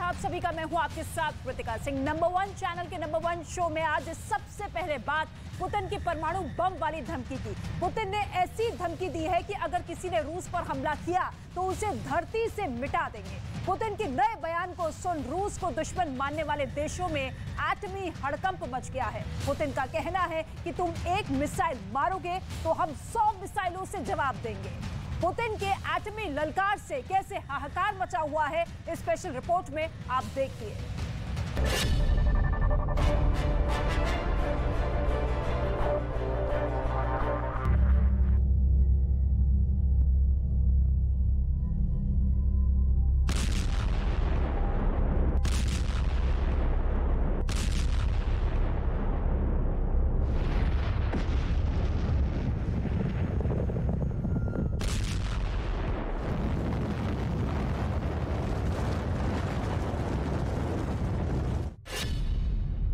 है आप सभी का। मैं हूं आपके साथ कृतिका सिंह। नंबर 1 चैनल के नंबर 1 शो में आज सबसे पहले बात पुतिन की परमाणु बम वाली धमकी की। पुतिन ने ऐसी धमकी दी है कि अगर किसी ने रूस पर हमला किया तो उसे धरती से मिटा देंगे। पुतिन के नए बयान को सुन रूस को दुश्मन मानने वाले देशों में एटमी हड़कंप मच गया है। पुतिन का कहना है कि तुम एक मिसाइल मारोगे तो हम 100 मिसाइलों से जवाब देंगे। पुतिन के एटमी ललकार से कैसे हाहाकार मचा हुआ है, इस स्पेशल रिपोर्ट में आप देखिए।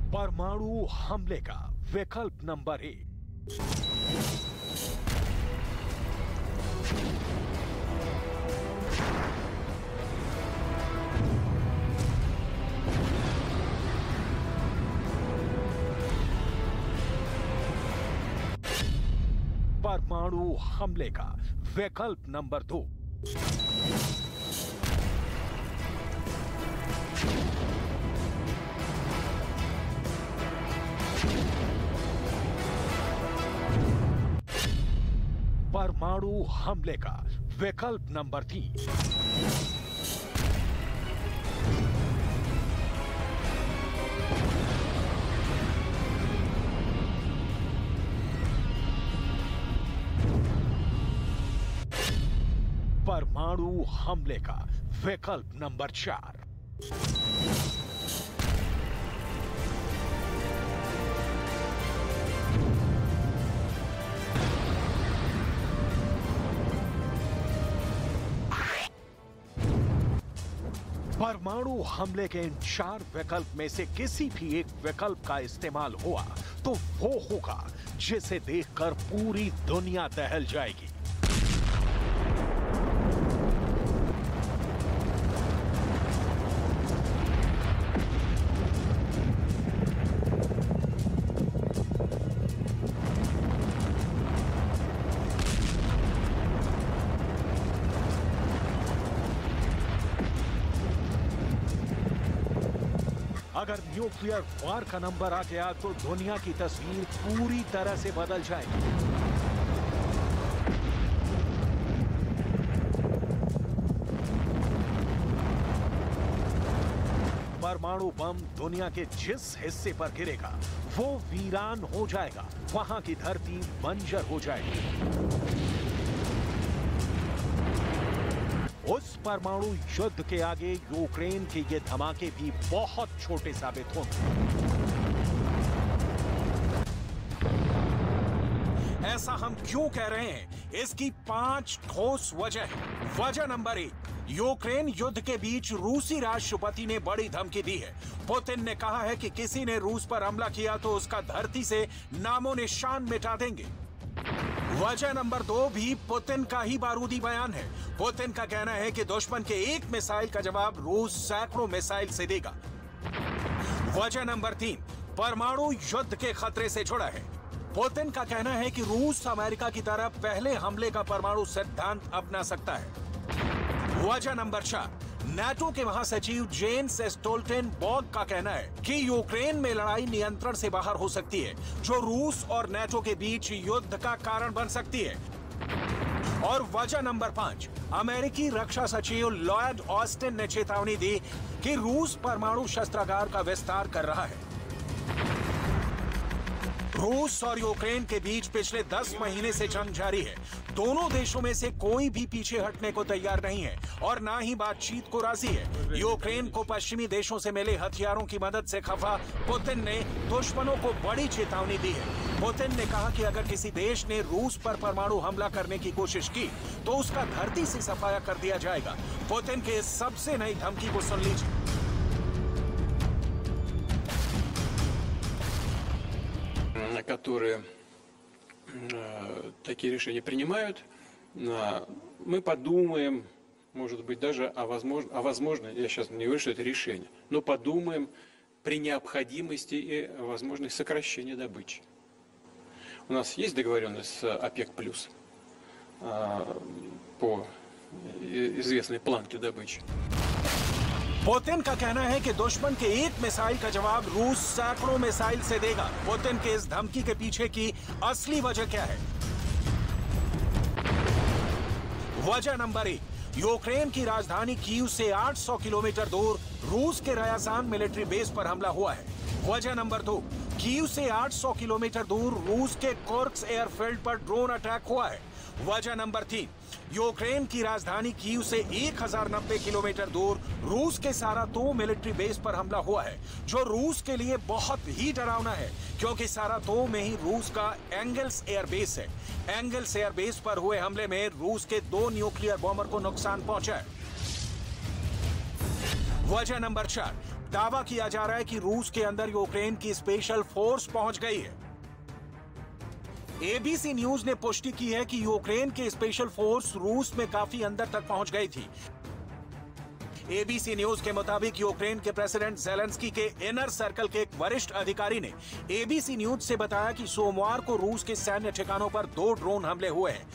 परमाणु हमले का विकल्प नंबर 1। परमाणु हमले का विकल्प नंबर 2। परमाणु हमले का विकल्प नंबर 3। परमाणु हमले का विकल्प नंबर 4। परमाणु हमले के इन 4 विकल्प में से किसी भी एक विकल्प का इस्तेमाल हुआ तो वो होगा जिसे देखकर पूरी दुनिया दहल जाएगी। अगर न्यूक्लियर वार का नंबर आ गया तो दुनिया की तस्वीर पूरी तरह से बदल जाएगी। परमाणु बम दुनिया के जिस हिस्से पर गिरेगा वो वीरान हो जाएगा, वहां की धरती बंजर हो जाएगी। उस परमाणु युद्ध के आगे यूक्रेन के ये धमाके भी बहुत छोटे साबित होंगे। ऐसा हम क्यों कह रहे हैं, इसकी 5 ठोस वजह है। वजह नंबर 1, यूक्रेन युद्ध के बीच रूसी राष्ट्रपति ने बड़ी धमकी दी है। पुतिन ने कहा है कि किसी ने रूस पर हमला किया तो उसका धरती से नामो निशान मिटा देंगे। वजह नंबर 2 भी पुतिन का ही बारूदी बयान है। पुतिन का कहना है कि दुश्मन के एक मिसाइल का जवाब रूस सैकड़ों मिसाइल से देगा। वजह नंबर 3 परमाणु युद्ध के खतरे से जुड़ा है। पुतिन का कहना है कि रूस अमेरिका की तरह पहले हमले का परमाणु सिद्धांत अपना सकता है। वजह नंबर 4 नाटो के महासचिव जेन्स स्टोल्टेनबर्ग का कहना है कि यूक्रेन में लड़ाई नियंत्रण से बाहर हो सकती है, जो रूस और नाटो के बीच युद्ध का कारण बन सकती है। और वजह नंबर 5 अमेरिकी रक्षा सचिव लॉयड ऑस्टिन ने चेतावनी दी कि रूस परमाणु शस्त्रागार का विस्तार कर रहा है। रूस और यूक्रेन के बीच पिछले 10 महीने से जंग जारी है। दोनों देशों में से कोई भी पीछे हटने को तैयार नहीं है और ना ही बातचीत को राजी है। यूक्रेन को पश्चिमी देशों से मिले हथियारों की मदद से खफा पुतिन ने दुश्मनों को बड़ी चेतावनी दी है। पुतिन ने कहा कि अगर किसी देश ने रूस पर परमाणु हमला करने की कोशिश की तो उसका धरती से सफाया कर दिया जाएगा। पुतिन के इस सबसे नई धमकी को सुन लीजिए। Которые такие решения принимают, мы подумаем, может быть, даже возможно, я сейчас не говорю, что это решение, но подумаем при необходимости и возможности сокращения добычи. У нас есть договоренность с ОПЕК+, по известной планке добычи. पुतिन का कहना है कि दुश्मन के एक मिसाइल का जवाब रूस सैकड़ों मिसाइल से देगा। पुतिन के इस धमकी के पीछे की असली वजह क्या है? वजह नंबर 1, यूक्रेन की राजधानी कीव से 800 किलोमीटर दूर रूस के रयाजान मिलिट्री बेस पर हमला हुआ है। वजह नंबर 2, कीव से 800 किलोमीटर दूर रूस के कोर्स्क एयरफील्ड पर ड्रोन अटैक हुआ है। वजह नंबर 3, यूक्रेन की राजधानी कीव से 1090 किलोमीटर दूर रूस के सारातोव मिलिट्री बेस पर हमला हुआ है, जो रूस के लिए बहुत ही डरावना है, क्योंकि सारातोव में ही रूस का एंगल्स एयरबेस है। एंगल्स एयरबेस पर हुए हमले में रूस के 2 न्यूक्लियर बॉम्बर को नुकसान पहुंचा है। वजह नंबर 4, दावा किया जा रहा है कि रूस के अंदर यूक्रेन की स्पेशल फोर्स पहुंच गई है। एबीसी न्यूज ने पुष्टि की है कि यूक्रेन के स्पेशल फोर्स रूस में काफी अंदर तक पहुंच गई थी। एबीसी न्यूज के मुताबिक यूक्रेन के प्रेसिडेंट ज़ेलेंस्की के इनर सर्कल के एक वरिष्ठ अधिकारी ने एबीसी न्यूज से बताया कि सोमवार को रूस के सैन्य ठिकानों पर 2 ड्रोन हमले हुए हैं।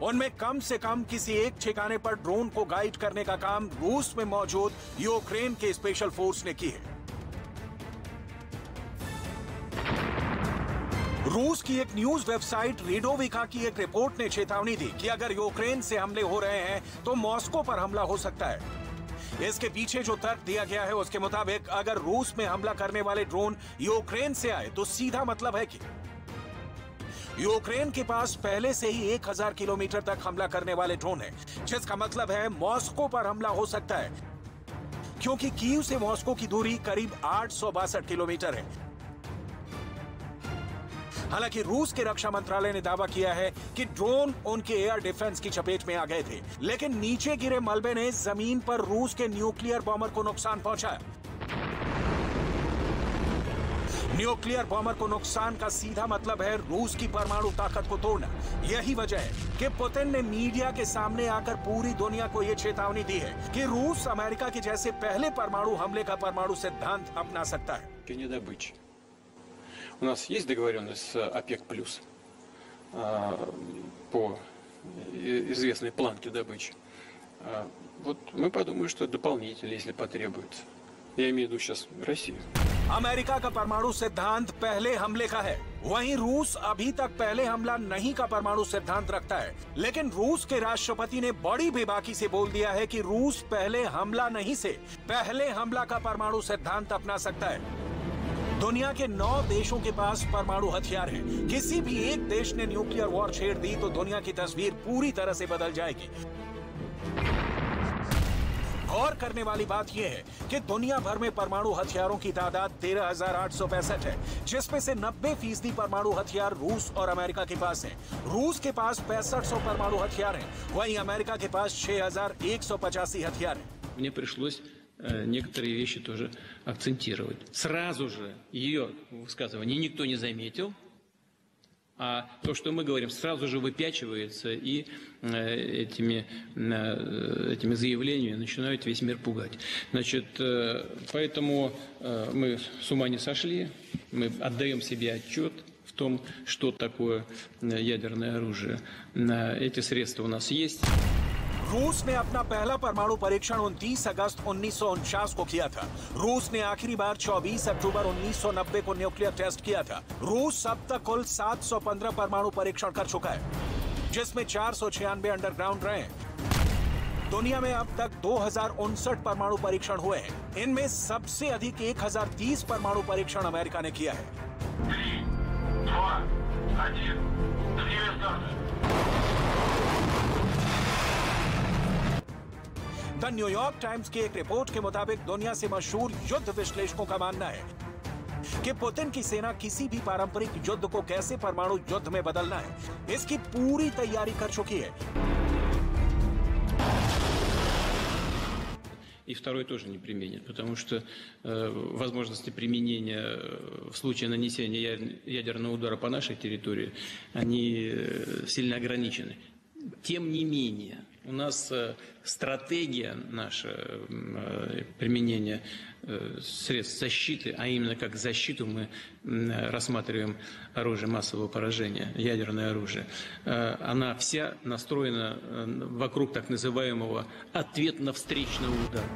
उनमें कम से कम किसी एक ठिकाने पर ड्रोन को गाइड करने का काम रूस में मौजूद यूक्रेन के स्पेशल फोर्स ने की है। रूस की एक न्यूज वेबसाइट रीडोविका की एक रिपोर्ट ने चेतावनी दी कि अगर यूक्रेन से हमले हो रहे हैं तो मॉस्को पर हमला हो सकता है। इसके पीछे जो तर्क दिया गया है उसके मुताबिक अगर रूस में हमला करने वाले ड्रोन यूक्रेन से आए तो सीधा मतलब है कि यूक्रेन के पास पहले से ही 1000 किलोमीटर तक हमला करने वाले ड्रोन हैं, जिसका मतलब है मॉस्को पर हमला हो सकता है, क्योंकि कीव से मॉस्को की दूरी करीब 862 किलोमीटर है। हालांकि रूस के रक्षा मंत्रालय ने दावा किया है कि ड्रोन उनके एयर डिफेंस की चपेट में आ गए थे, लेकिन नीचे गिरे मलबे ने जमीन पर रूस के न्यूक्लियर बॉम्बर को नुकसान पहुंचाया। न्यूक्लियर बॉम्बर को नुकसान का सीधा मतलब है रूस की परमाणु ताकत को तोड़ना। यही वजह है कि पुतिन ने मीडिया के सामने आकर पूरी दुनिया को यह चेतावनी दी है कि रूस अमेरिका के जैसे पहले परमाणु हमले का परमाणु सिद्धांत अपना सकता है। У нас есть договоренность с ОПЕК+, по известной планке добычи. Вот мы подумаем, что дополнительно, если потребуется. Я имею в виду сейчас Россию. अमेरिका का परमाणु सिद्धांत पहले हमले का है, वहीं रूस अभी तक पहले हमला नहीं का परमाणु सिद्धांत रखता है। लेकिन रूस के राष्ट्रपति ने बड़ी बेबाकी से बोल दिया है कि रूस पहले हमला नहीं से पहले हमला का परमाणु सिद्धांत अपना सकता है। दुनिया के 9 देशों के पास परमाणु हथियार हैं। किसी भी एक देश ने न्यूक्लियर वॉर छेड़ दी तो दुनिया की तस्वीर पूरी तरह से बदल जाएगी। गौर करने वाली बात यह है कि दुनिया भर में परमाणु हथियारों की तादाद 13,865 है, जिसमें से 90% परमाणु हथियार रूस और अमेरिका के पास हैं। रूस के पास 6500 परमाणु हथियार हैं, वहीं अमेरिका के पास 6185 हथियार हैं। Мне пришлось некоторые вещи тоже акцентировать. Сразу же ее высказывание никто не заметил, а то, что мы говорим, сразу же выпячивается и этими заявлениями начинают весь мир пугать. Значит, поэтому мы с ума не сошли, мы отдаем себе отчет в том, что такое ядерное оружие. Эти средства у нас есть. रूस ने अपना पहला परमाणु परीक्षण 29 अगस्त 1949 को किया था। रूस ने आखिरी बार 24 अक्टूबर 1990 को न्यूक्लियर टेस्ट किया था। रूस अब तक कुल 715 परमाणु परीक्षण कर चुका है, जिसमें 496 अंडरग्राउंड रहे हैं। दुनिया में अब तक 2059 परमाणु परीक्षण हुए हैं। इनमें सबसे अधिक 1030 परमाणु परीक्षण अमेरिका ने किया है। 3, 2, 1, द न्यूयॉर्क टाइम्स की एक रिपोर्ट के मुताबिक दुनिया से मशहूर युद्ध विश्लेषकों का मानना है कि पुतिन की सेना किसी भी पारंपरिक युद्ध को कैसे परमाणु युद्ध में बदलना है, इसकी पूरी तैयारी कर चुकी है। И второй тоже не применен, потому что возможности применения в случае нанесения ядерного удара по нашей территории, они сильно ограничены. Тем не менее, У нас стратегия наша применения средств защиты, а именно как защиту мы рассматриваем оружие массового поражения, ядерное оружие. Она вся настроена вокруг так называемого ответно-встречного удара.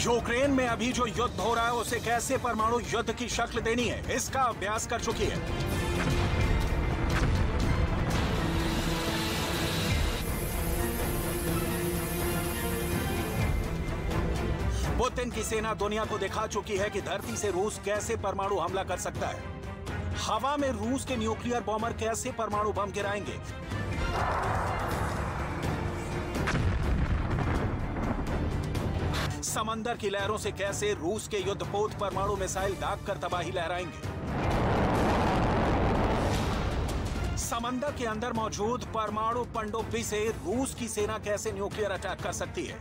यूक्रेन में अभी जो युद्ध हो रहा है उसे कैसे परमाणु युद्ध की शक्ल देनी है, इसका अभ्यास कर चुकी है। पुतिन की सेना दुनिया को दिखा चुकी है कि धरती से रूस कैसे परमाणु हमला कर सकता है। हवा में रूस के न्यूक्लियर बॉम्बर कैसे परमाणु बम गिराएंगे। समंदर की लहरों से कैसे रूस के युद्धपोत परमाणु मिसाइल दागकर तबाही लहराएंगे। समंदर के अंदर मौजूद परमाणु पनडुब्बी से रूस की सेना कैसे न्यूक्लियर अटैक कर सकती है।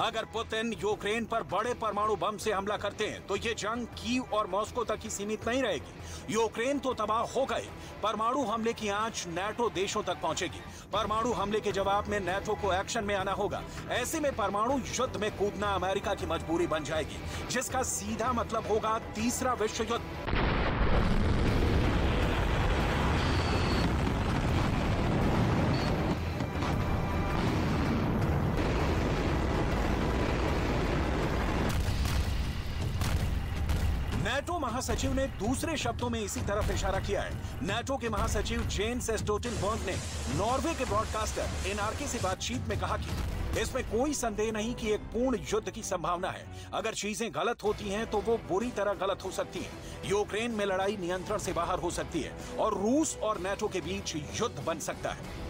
अगर पुतिन यूक्रेन पर बड़े परमाणु बम से हमला करते हैं तो ये जंग कीव और मॉस्को तक ही सीमित नहीं रहेगी। यूक्रेन तो तबाह हो गए, परमाणु हमले की आंच नाटो देशों तक पहुंचेगी। परमाणु हमले के जवाब में नाटो को एक्शन में आना होगा। ऐसे में परमाणु युद्ध में कूदना अमेरिका की मजबूरी बन जाएगी, जिसका सीधा मतलब होगा तीसरा विश्व युद्ध। नाटो महासचिव ने दूसरे शब्दों में इसी तरफ इशारा किया है। नाटो के महासचिव जेन्स स्टोल्टेनबर्ग ने नॉर्वे के ब्रॉडकास्टर एनआरके से बातचीत में कहा कि इसमें कोई संदेह नहीं कि एक पूर्ण युद्ध की संभावना है। अगर चीजें गलत होती हैं तो वो बुरी तरह गलत हो सकती हैं। यूक्रेन में लड़ाई नियंत्रण से बाहर हो सकती है और रूस और नाटो के बीच युद्ध बन सकता है।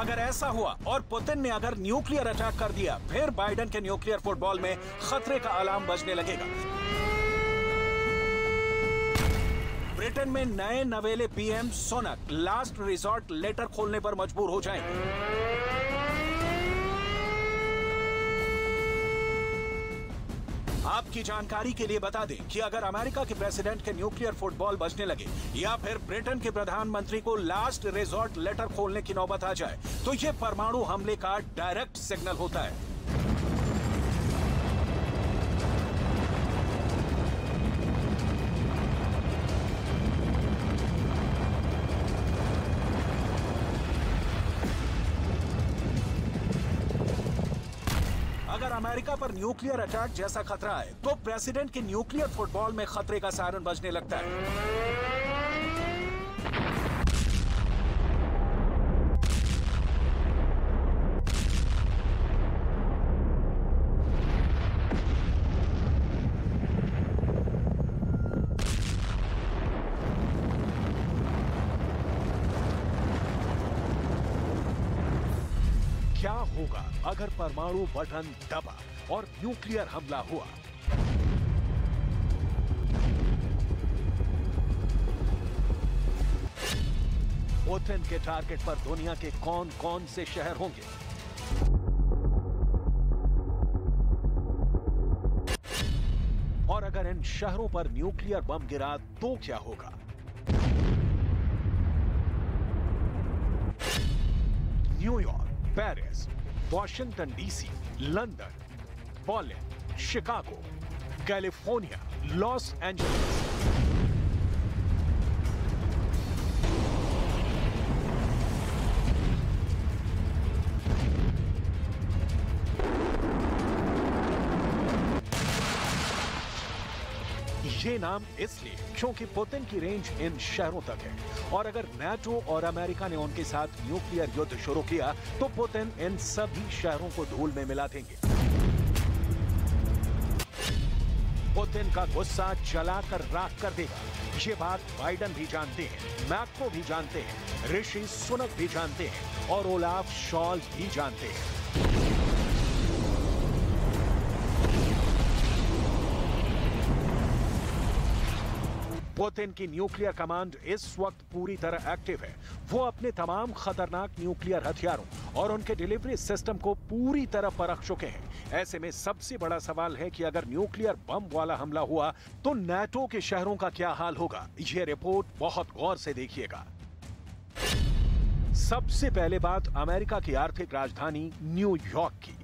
अगर ऐसा हुआ और पुतिन ने अगर न्यूक्लियर अटैक कर दिया, फिर बाइडेन के न्यूक्लियर फुटबॉल में खतरे का अलार्म बजने लगेगा। ब्रिटेन में नए नवेले PM Sunak last resort letter खोलने पर मजबूर हो जाएंगे। आपकी जानकारी के लिए बता दें कि अगर अमेरिका के प्रेसिडेंट के न्यूक्लियर फुटबॉल बजने लगे या फिर ब्रिटेन के प्रधानमंत्री को लास्ट रिजॉर्ट लेटर खोलने की नौबत आ जाए तो यह परमाणु हमले का डायरेक्ट सिग्नल होता है। अगर अमेरिका पर न्यूक्लियर अटैक जैसा खतरा है तो प्रेसिडेंट के न्यूक्लियर फुटबॉल में खतरे का सायरन बजने लगता है। क्या होगा अगर परमाणु बटन दबा और न्यूक्लियर हमला हुआ? पुतिन के टारगेट पर दुनिया के कौन कौन से शहर होंगे? और अगर इन शहरों पर न्यूक्लियर बम गिरा तो क्या होगा? New York, Paris, Washington DC, London, Berlin, Chicago, California, Los Angeles. ये नाम इसलिए क्योंकि पुतिन की रेंज इन शहरों तक है और अगर नाटो और अमेरिका ने उनके साथ न्यूक्लियर युद्ध शुरू किया तो पुतिन इन सभी शहरों को धूल में मिला देंगे। पुतिन का गुस्सा जलाकर राख कर देगा। ये बात बाइडेन भी जानते हैं, मैक्रो भी जानते हैं, ऋषि सुनक भी जानते हैं और ओलाफ शॉल्ज भी जानते हैं। पुतिन की न्यूक्लियर कमांड इस वक्त पूरी तरह एक्टिव है। वो अपने तमाम खतरनाक न्यूक्लियर हथियारों और उनके डिलीवरी सिस्टम को पूरी तरह परख चुके हैं। ऐसे में सबसे बड़ा सवाल है कि अगर न्यूक्लियर बम वाला हमला हुआ तो नाटो के शहरों का क्या हाल होगा। यह रिपोर्ट बहुत गौर से देखिएगा। सबसे पहले बात अमेरिका की आर्थिक राजधानी न्यूयॉर्क की।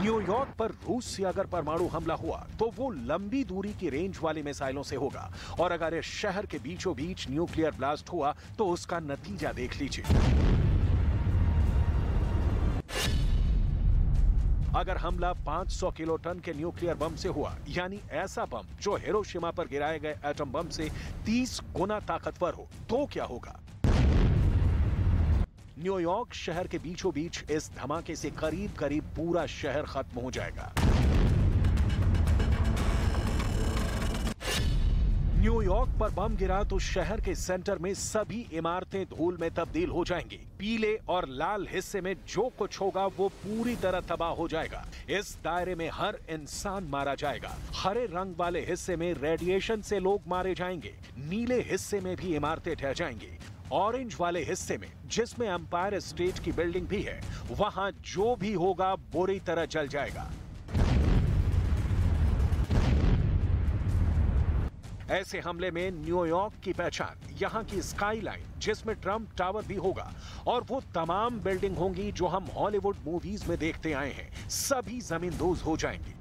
न्यूयॉर्क पर रूस से अगर परमाणु हमला हुआ तो वो लंबी दूरी की रेंज वाली मिसाइलों से होगा, और अगर इस शहर के बीचों बीच न्यूक्लियर ब्लास्ट हुआ तो उसका नतीजा देख लीजिए। अगर हमला 500 किलोटन के न्यूक्लियर बम से हुआ, यानी ऐसा बम जो हिरोशिमा पर गिराए गए एटम बम से 30 गुना ताकतवर हो, तो क्या होगा? न्यूयॉर्क शहर के बीचों बीच इस धमाके से करीब करीब पूरा शहर खत्म हो जाएगा। न्यूयॉर्क पर बम गिरा तो शहर के सेंटर में सभी इमारतें धूल में तब्दील हो जाएंगी। पीले और लाल हिस्से में जो कुछ होगा वो पूरी तरह तबाह हो जाएगा। इस दायरे में हर इंसान मारा जाएगा। हरे रंग वाले हिस्से में रेडिएशन से लोग मारे जाएंगे। नीले हिस्से में भी इमारतें ढह जाएंगी। ऑरेंज वाले हिस्से में, जिसमें एम्पायर स्टेट की बिल्डिंग भी है, वहां जो भी होगा बुरी तरह जल जाएगा। ऐसे हमले में न्यूयॉर्क की पहचान यहां की स्काईलाइन, जिसमें ट्रम्प टावर भी होगा, और वो तमाम बिल्डिंग होंगी जो हम हॉलीवुड मूवीज में देखते आए हैं, सभी जमींदोज हो जाएंगी।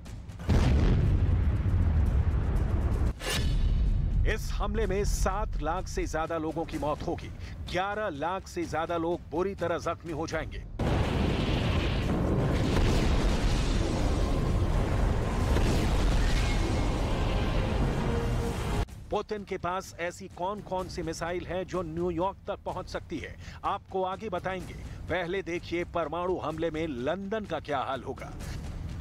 इस हमले में 7 लाख से ज्यादा लोगों की मौत होगी। 11 लाख से ज्यादा लोग बुरी तरह जख्मी हो जाएंगे। पुतिन के पास ऐसी कौन कौन सी मिसाइल है जो न्यूयॉर्क तक पहुंच सकती है, आपको आगे बताएंगे। पहले देखिए परमाणु हमले में लंदन का क्या हाल होगा।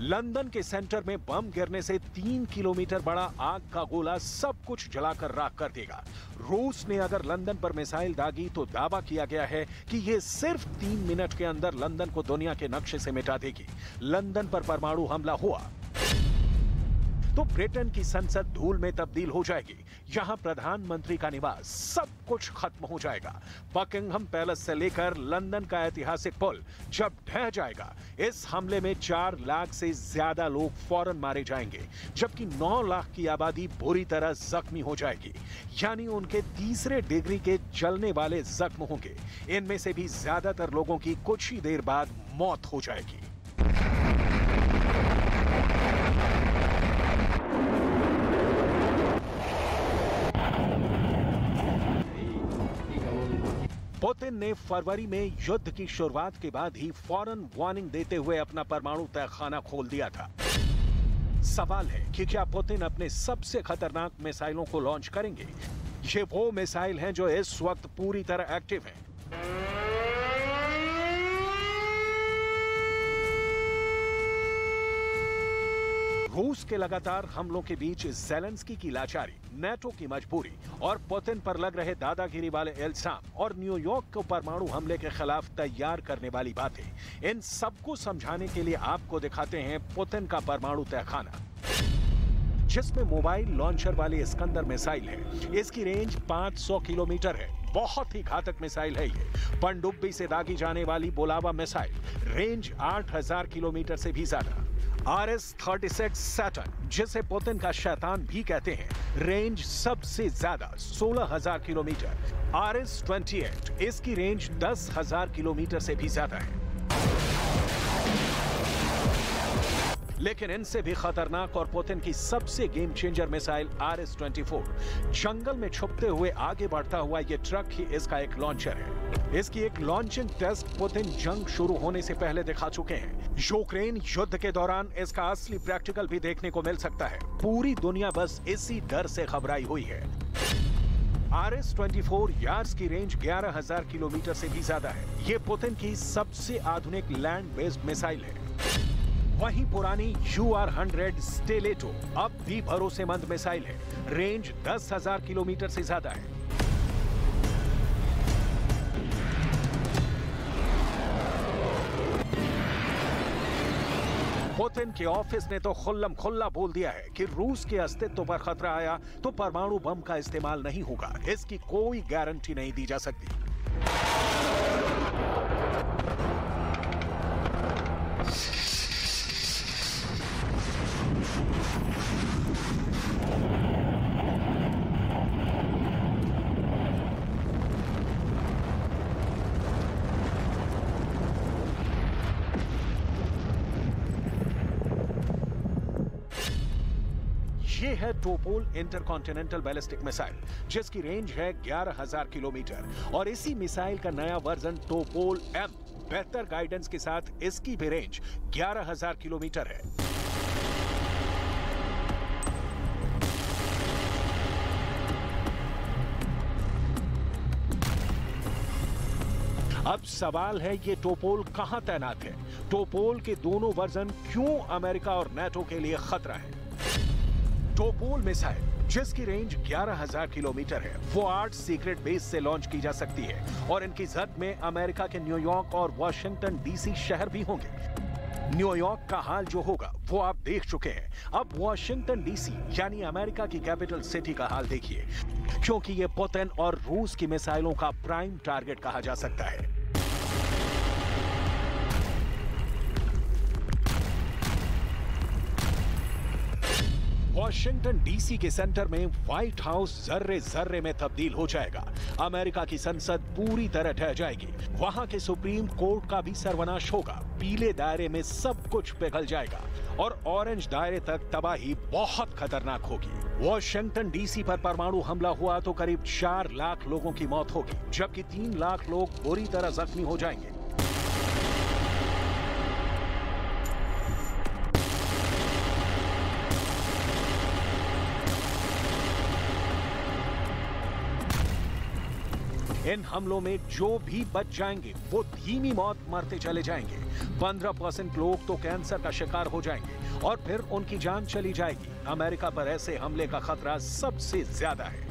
लंदन के सेंटर में बम गिरने से 3 किलोमीटर बड़ा आग का गोला सब कुछ जलाकर राख कर देगा। रूस ने अगर लंदन पर मिसाइल दागी तो दावा किया गया है कि यह सिर्फ 3 मिनट के अंदर लंदन को दुनिया के नक्शे से मिटा देगी। लंदन पर परमाणु हमला हुआ तो ब्रिटेन की संसद धूल में तब्दील हो जाएगी। यहां प्रधानमंत्री का निवास, सब कुछ खत्म हो जाएगा। बकिंघम पैलेस से लेकर लंदन का ऐतिहासिक पुल जब ढह जाएगा, इस हमले में 4 लाख से ज्यादा लोग फौरन मारे जाएंगे, जबकि 9 लाख की आबादी बुरी तरह जख्मी हो जाएगी, यानी उनके तीसरे डिग्री के जलने वाले जख्म होंगे। इनमें से भी ज्यादातर लोगों की कुछ ही देर बाद मौत हो जाएगी। पुतिन ने फरवरी में युद्ध की शुरुआत के बाद ही फौरन वार्निंग देते हुए अपना परमाणु तहखाना खोल दिया था। सवाल है कि क्या पुतिन अपने सबसे खतरनाक मिसाइलों को लॉन्च करेंगे? ये वो मिसाइल हैं जो इस वक्त पूरी तरह एक्टिव हैं। रूस के लगातार हमलों के बीच ज़ेलेंस्की की लाचारी, नेटो की मजबूरी और पुतिन पर लग रहे दादागिरी वाले इल्जाम और न्यूयॉर्क को परमाणु हमले के खिलाफ तैयार करने वाली बातें, इन सबको समझाने के लिए आपको दिखाते हैं पुतिन का परमाणु तहखाना, जिसमें मोबाइल लॉन्चर वाली इस्कंदर मिसाइल है। इसकी रेंज 500 किलोमीटर है। बहुत ही घातक मिसाइल है ये। पनडुब्बी से दागी जाने वाली बुलावा मिसाइल, रेंज 8000 किलोमीटर से भी ज्यादा। RS-36 सैटर्न, जिसे पुतिन का शैतान भी कहते हैं, रेंज सबसे ज्यादा 16000 किलोमीटर। RS-28, इसकी रेंज 10000 किलोमीटर से भी ज्यादा है। लेकिन इनसे भी खतरनाक और पुतिन की सबसे गेम चेंजर मिसाइल RS-24, जंगल में छुपते हुए आगे बढ़ता हुआ ये ट्रक ही इसका एक लॉन्चर है। इसकी एक लॉन्चिंग टेस्ट पुतिन जंग शुरू होने से पहले दिखा चुके हैं। यूक्रेन युद्ध के दौरान इसका असली प्रैक्टिकल भी देखने को मिल सकता है। पूरी दुनिया बस इसी डर से घबराई हुई है। RS-24 यार्स की रेंज 11000 किलोमीटर से भी ज्यादा है। ये पुतिन की सबसे आधुनिक लैंड बेस्ड मिसाइल है। वहीं पुरानी UR-100 स्टेलेटो अब भी भरोसेमंद मिसाइल है। रेंज 10000 किलोमीटर से ज्यादा है। पुतिन के ऑफिस ने तो खुल्लम खुल्ला बोल दिया है कि रूस के अस्तित्व पर खतरा आया तो परमाणु बम का इस्तेमाल नहीं होगा। इसकी कोई गारंटी नहीं दी जा सकती। ये है टोपोल इंटरकॉन्टिनेंटल बैलिस्टिक मिसाइल, जिसकी रेंज है 11,000 किलोमीटर। और इसी मिसाइल का नया वर्जन टोपोल M बेहतर गाइडेंस के साथ इसकी भी रेंज 11,000 किलोमीटर है। अब सवाल है, ये टोपोल कहां तैनात है? टोपोल के दोनों वर्जन क्यों अमेरिका और नाटो के लिए खतरा है? टोपोल मिसाइल, जिसकी रेंज 11,000 किलोमीटर है, वो 8 सीक्रेट बेस से लॉन्च की जा सकती है और इनकी जद में अमेरिका के न्यूयॉर्क और वॉशिंगटन डीसी शहर भी होंगे। न्यूयॉर्क का हाल जो होगा वो आप देख चुके हैं। अब वॉशिंगटन डीसी यानी अमेरिका की कैपिटल सिटी का हाल देखिए, क्योंकि ये पुतिन और रूस की मिसाइलों का प्राइम टारगेट कहा जा सकता है। वॉशिंगटन डीसी के सेंटर में व्हाइट हाउस जर्रे जर्रे में तब्दील हो जाएगा। अमेरिका की संसद पूरी तरह ढह जाएगी। वहां के सुप्रीम कोर्ट का भी सर्वनाश होगा। पीले दायरे में सब कुछ पिघल जाएगा और ऑरेंज दायरे तक तबाही बहुत खतरनाक होगी। वॉशिंगटन डीसी पर परमाणु हमला हुआ तो करीब 4 लाख लोगों की मौत होगी, जबकि 3 लाख लोग बुरी तरह जख्मी हो जाएंगे। इन हमलों में जो भी बच जाएंगे वो धीमी मौत मरते चले जाएंगे। 15% लोग तो कैंसर का शिकार हो जाएंगे और फिर उनकी जान चली जाएगी। अमेरिका पर ऐसे हमले का खतरा सबसे ज्यादा है।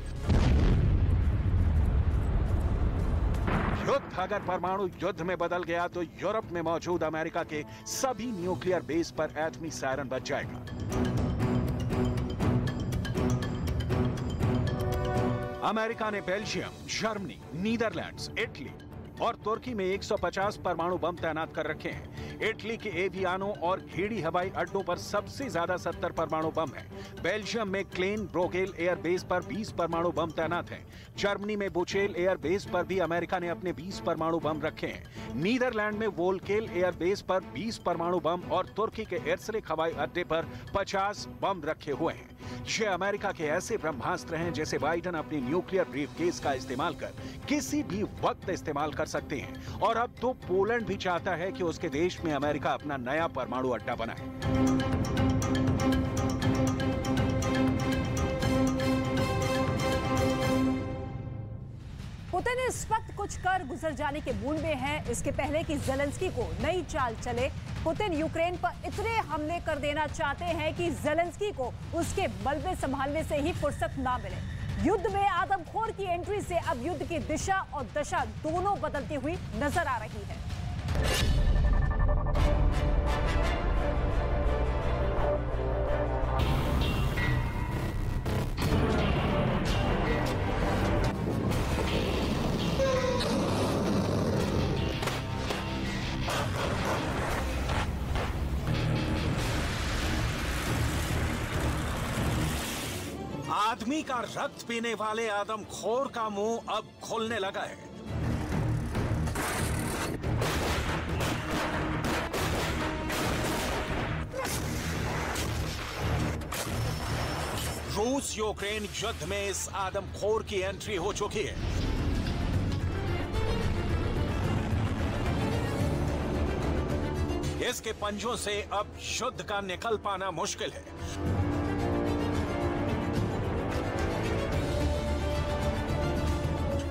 युद्ध अगर परमाणु युद्ध में बदल गया तो यूरोप में मौजूद अमेरिका के सभी न्यूक्लियर बेस पर एटमी सायरन बज जाएगा। अमेरिका ने बेल्जियम, जर्मनी, नीदरलैंड्स, इटली और तुर्की में 150 परमाणु बम तैनात कर रखे हैं। इटली के एवियानो और घेड़ी हवाई अड्डों पर सबसे ज्यादा 70 परमाणु बम हैं। बेल्जियम में क्लेन ब्रोगेल एयर बेस पर 20 परमाणु बम तैनात हैं। जर्मनी में बुचेल एयर बेस पर भी अमेरिका ने अपने 20 परमाणु बम रखे हैं। नीदरलैंड में वोल्केल एयर बेस पर 20 परमाणु बम और तुर्की के एर्सलिक हवाई अड्डे पर 50 बम रखे हुए हैं। ये अमेरिका के ऐसे ब्रह्मास्त्र हैं जैसे बाइडन अपनी न्यूक्लियर ब्रीफकेस का इस्तेमाल कर किसी भी वक्त इस्तेमाल कर सकते हैं। और अब तो पोलैंड भी चाहता है कि उसके देश में अमेरिका अपना नया परमाणु अड्डा बनाए। पुतिन इस वक्त कुछ कर गुजर जाने के मूड में है। इसके पहले कि ज़ेलेंस्की को नई चाल चले, पुतिन यूक्रेन पर इतने हमले कर देना चाहते हैं कि ज़ेलेंस्की को उसके मलबे संभालने से ही फुर्सत ना मिले। युद्ध में आदमखोर की एंट्री से अब युद्ध की दिशा और दशा दोनों बदलती हुई नजर आ रही है। आदमी का रक्त पीने वाले आदमखोर का मुंह अब खुलने लगा है। रूस यूक्रेन युद्ध में इस आदमखोर की एंट्री हो चुकी है। इसके पंजों से अब युद्ध का निकल पाना मुश्किल है।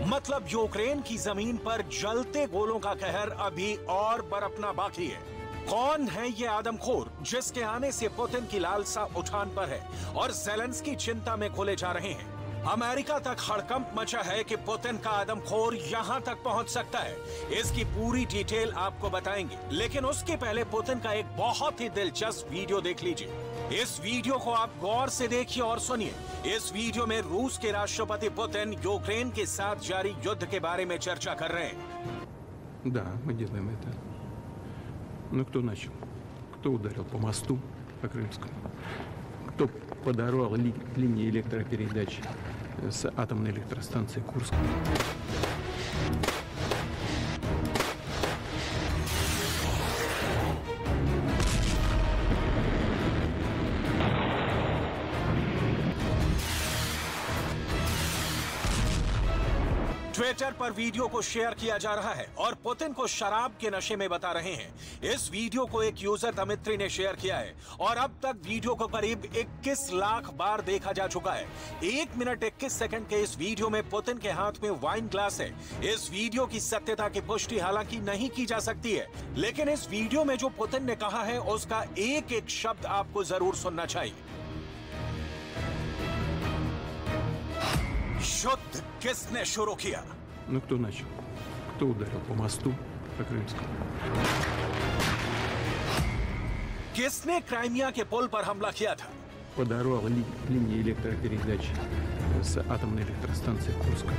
मतलब यूक्रेन की जमीन पर जलते गोलों का कहर अभी और बरपना बाकी है। कौन है ये आदमखोर जिसके आने से पुतिन की लालसा उठान पर है और ज़ेलेंस्की चिंता में खोले जा रहे हैं? अमेरिका तक हड़कंप मचा है कि पुतिन का आदमखोर यहां तक पहुंच सकता है। इसकी पूरी डिटेल आपको बताएंगे, लेकिन उसके पहले पुतिन का एक बहुत ही दिलचस्प वीडियो देख लीजिए। इस वीडियो को आप गौर से देखिए और सुनिए। इस वीडियो में रूस के राष्ट्रपति पुतिन यूक्रेन के साथ जारी युद्ध के बारे में चर्चा कर रहे हैं। Да, мы делаем это. Но кто начал? Кто ударил по мосту, по Крымскому? Кто подорвал линии электропередач с атомной электростанции Курск? ट्विटर पर वीडियो को शेयर किया जा रहा है और पुतिन को शराब के नशे में बता रहे हैं। इस वीडियो को एक यूजर दमित्री ने शेयर किया है और अब तक वीडियो को करीब 21 लाख बार देखा जा चुका है। 1 मिनट 21 सेकंड के इस वीडियो में पुतिन के हाथ में वाइन ग्लास है। इस वीडियो की सत्यता की पुष्टि हालांकि नहीं की जा सकती है, लेकिन इस वीडियो में जो पुतिन ने कहा है उसका एक एक शब्द आपको जरूर सुनना चाहिए। युद्ध किसने शुरू किया? Ну, кто начал? Кто ударил по мосту, по Крымскому? किसने क्राइमिया के पुल पर हमला किया था? Подорвал линии электропередач с атомной электростанции Курска.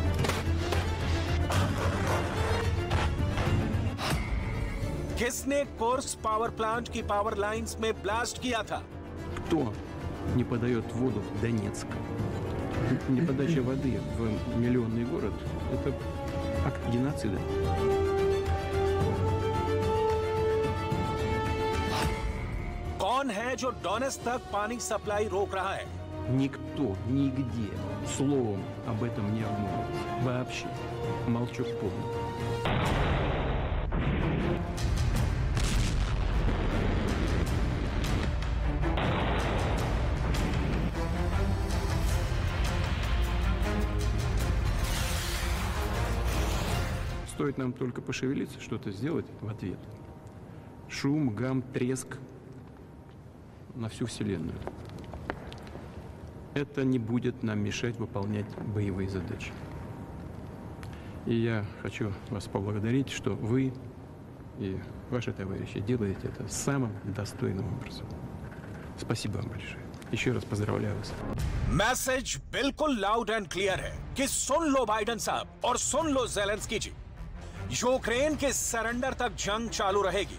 किसने कोर्स पावर प्लांट की पावर लाइंस में ब्लास्ट किया था? Кто не подает воду в Донецк? Неподача воды в миллионный город – это акт геноцида. कौन है जो डोनेट्स्क तक पानी सप्लाई रोक रहा है? Никто, нигде словом об этом не обмолвился. Вообще. Молчу полный. Стоит нам только пошевелиться, что-то сделать в ответ. Шум, гам, треск на всю Вселенную. Это не будет нам мешать выполнять боевые задачи. И я хочу вас поблагодарить, что вы и ваши товарищи делаете это самым достойным образом. Спасибо вам большое. еще раз поздравляю вас. मैसेज बिल्कुल लाउड एंड क्लियर है कि सुन लो बाइडेन साहब और सुन लो ज़ेलेंस्की जी, यूक्रेन के सरेंडर तक जंग चालू रहेगी,